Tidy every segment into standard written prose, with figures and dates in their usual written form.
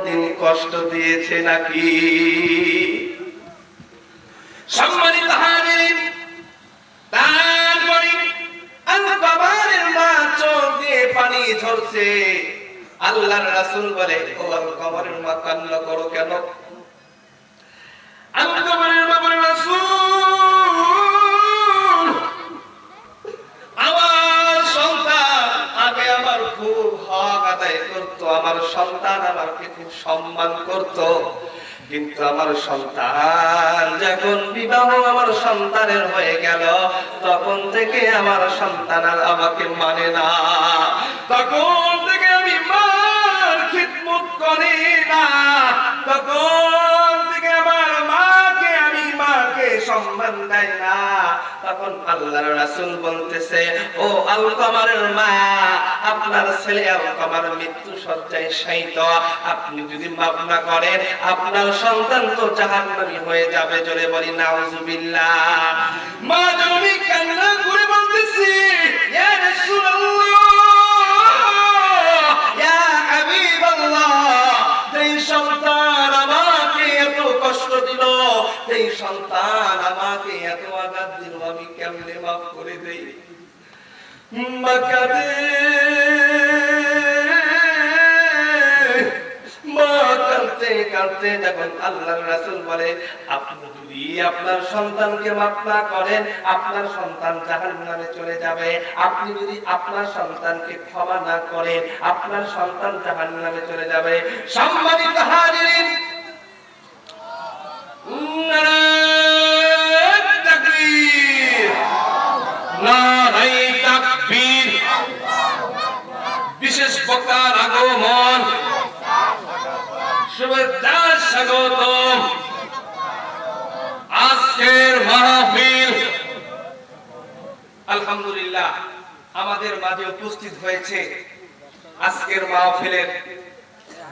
দিন কষ্ট দিয়েছে নাকি? সম্মানিত হাজিরিন, তারপরে আল-কামারের মা চোখ দিয়ে পানি ঝরছে। আল্লাহর রাসূল বলে, ও আল-কামারের মা কান্না করো কেন? আল-কামারের মা বলে, রাসূল, আমার সন্তান আগে আমার খুব হক আদায় করত, আমার সন্তান আমাকে খুব সম্মান করত, কিন্তু আমার সন্তান যখন বিবাহ আমার সন্তানের হয়ে গেল, তখন থেকে আমার সন্তান আর আমাকে মানে না, তখন থেকে আমি মার খিদমত করি না, তখন থেকে আমার মাকে আমি মাকে সম্মান দেই না। তখন আল্লাহর রাসূল বলতেছে, ও আল-কামারের মা, আপনার ছেলে আল-কামার মৃত্যু শয্যায় শায়িত, আপনি যদি মাফ না করেন আপনার সন্তান তো জাহান্নামী হয়ে যাবে। জোরে বলি নাউযুবিল্লাহ। মা জননী কান্না করে বলতেছে, ইয়া রাসূলুল্লাহ, ইয়া হাবিবাল্লাহ, যেই সন্তান আমাকে এত কষ্ট দিল, যেই সন্তান আমাকে এত আঘাত দিল, আমি কেমনে মাফ করে দেই? মা কাঁদে, মা কাঁদতে কাঁদতে যখন আল্লাহর রাসূল বলে, আপনি যদি আপনার সন্তানকে মাফ না করেন আপনার সন্তান জাহান্নামে চলে যাবে, আপনি যদি আপনার সন্তানকে ক্ষমা না করেন আপনার সন্তান জাহান্নামে চলে যাবে। সম্মানিত হাজিরিন, নারায়ে তাকবীর, নারায়ে তাকবীর। বিশেষ বক্তার আগমন, শুভেচ্ছা স্বাগতম। আজকের মাহফিল আলহামদুলিল্লাহ আমাদের মাঝে উপস্থিত হয়েছে আজকের মাহফিলের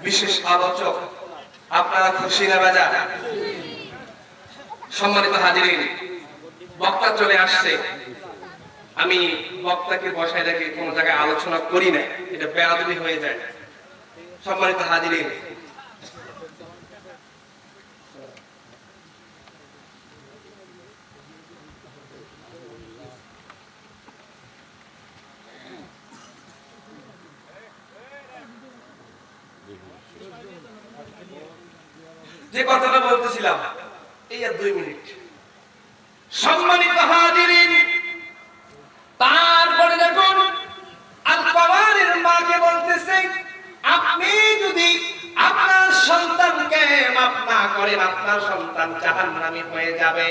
বিশেষ আলোচক। আপনারা খুশি না বাজা? সম্মানিত হাজিরিন, বক্তা চলে আসছে, আমি বক্তাকে বসায় রেখে কোন জায়গায় আলোচনা করি না, এটা বেয়াদবি হয়ে যায়। সম্মানিত হাজিরিন, যে কথাটা বলতেছিলাম এই আর 2 মিনিট। সম্মানিত হাজিরিন, তারপরে দেখুন আল-কামারের মাকে বলতেছে, আপনি যদি আপনার সন্তানকে মাফ না করেন আপনার সন্তান জাহান্নামী হয়ে যাবে।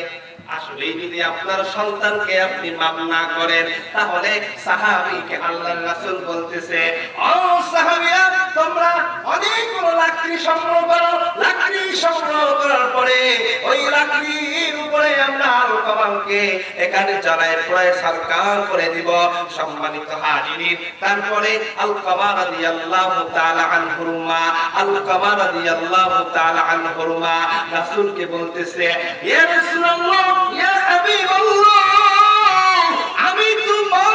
আসলে যদি আপনার সন্তানকে আপনি মাফ না করেন তাহলে সাহাবীকে আল্লাহর রাসূল বলতেছে, ও সাহাবীরা, তোমরা অনেকগুলো লাকড়ি সংগ্রহ করো, লাকড়ি সংগ্রহ করার পরে ওই লাকড়ির উপরে আমরা আল-কামারকে এখানে জ্বালায় পুড়ায় সারকার করে দিব। সম্মানিত হাজিরিন, তারপরে আল-কামার রাদিয়াল্লাহু তাআলা আনহুর মা, আল-কামার রাদিয়াল্লাহু তাআলা আনহুর মা রাসূলকে বলতেছে, ইয়া রাসূলুল্লাহ, ইয়া হাবিবাল্লাহ, আমি তো মা,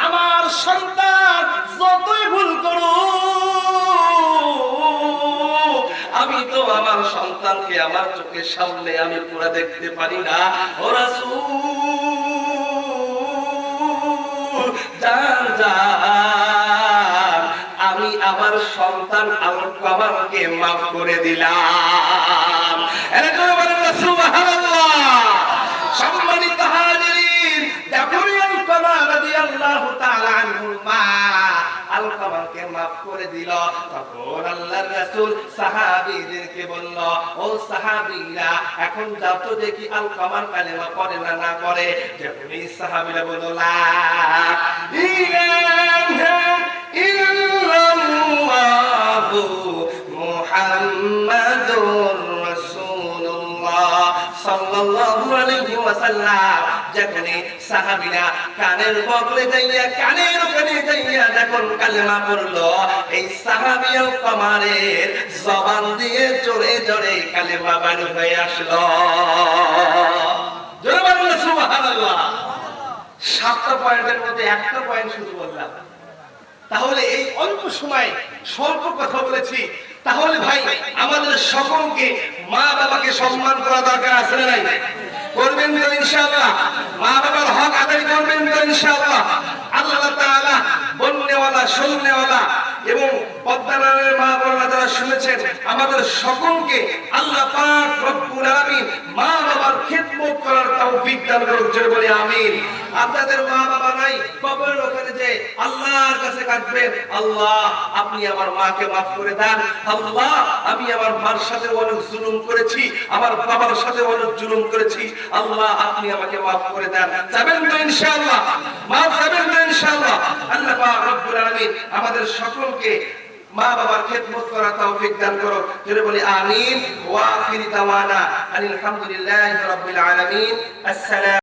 আমার সন্তান যতই ভুল করুক আমি তো আমার সন্তানকে আমার চোখের সামনে আমি পুরো দেখতে পারি না। ও রাসূল, জান জান, আমি আমার সন্তান আল-কামারকে মাফ করে দিলাম। এরকম বলেন সুবহানাল্লাহ। সম্মানিত হাজিরিন, দেখুন আল-কামার রাদিয়াল্লাহু তাআলা আনহুর মা আল-কামারকে মাফ করে দিল। তখন আল্লাহর রাসূল সাহাবীদেরকে বলল, ও সাহাবীরা, এখন যাও তো দেখি আল-কামার কালেমা পড়ে না না করে। যখন এই সাহাবীরা বলল, লা ইলাহা ইল্লাল্লাহু মুহাম্মাদুর রাসূলুল্লাহ সাল্লাল্লাহু আলাইহি ওয়াসাল্লাম, যখন সাহাবীরা কানের বগলে যাইয়া কানের ওখানে যাইয়া যখন কালেমা পড়লো, এই সাহাবী আল-কামারের জবান দিয়ে জোরে জোরে কালেমা বের হয়ে আসলো। জোরে বলুন সুবহানাল্লাহ। 7টা পয়েন্টের মধ্যে একটা পয়েন্ট শুধু বললাম, তাহলে এই অল্প সময় স্বল্প কথা বলেছি, তাহলে ভাই আমাদের সকলকে মা বাবাকে সম্মান করা দরকার আছে না নাই? করবেন তো ইনশাআল্লাহ? মা বাবার হক আদায় করবেন তো ইনশাআল্লাহ? আল্লাহ তাআলা বলনেওয়ালা শুননেওয়ালা এবং পদ্মারের মা বোনেরা যারা শুনেছেন আমাদের সকলকে আল্লাহ পাক রব্বুল আলামিন মা বাবার খিদমত করার তৌফিক দান করুন। জোরে বলি আমিন। আপনাদের মা বাবা নাই, কবরের ওখানে যে আল্লাহর কাছে কাঁদবেন, আল্লাহ আপনি আমার মাকে মাফ করে দেন, আল্লাহ আমি আমার মার সাথে অনেক জুলুম করেছি, আমার বাবার সাথে অনেক জুলুম করেছি, আল্লাহ আপনি আমাকে মাফ করে দেন। যাবেন তো ইনশাআল্লাহ? মাফ যাবেন তো ইনশাআল্লাহ? আল্লাহ পাক রব্বুল আলামিন আমাদের সকলকে মা বাবার খিদমত করার তৌফিক দান করো। জোরে বলি আমিন। ওয়া আখিরি দাওয়ানা আলহামদুলিল্লাহি রাব্বিল আলামিন। আসসালাম।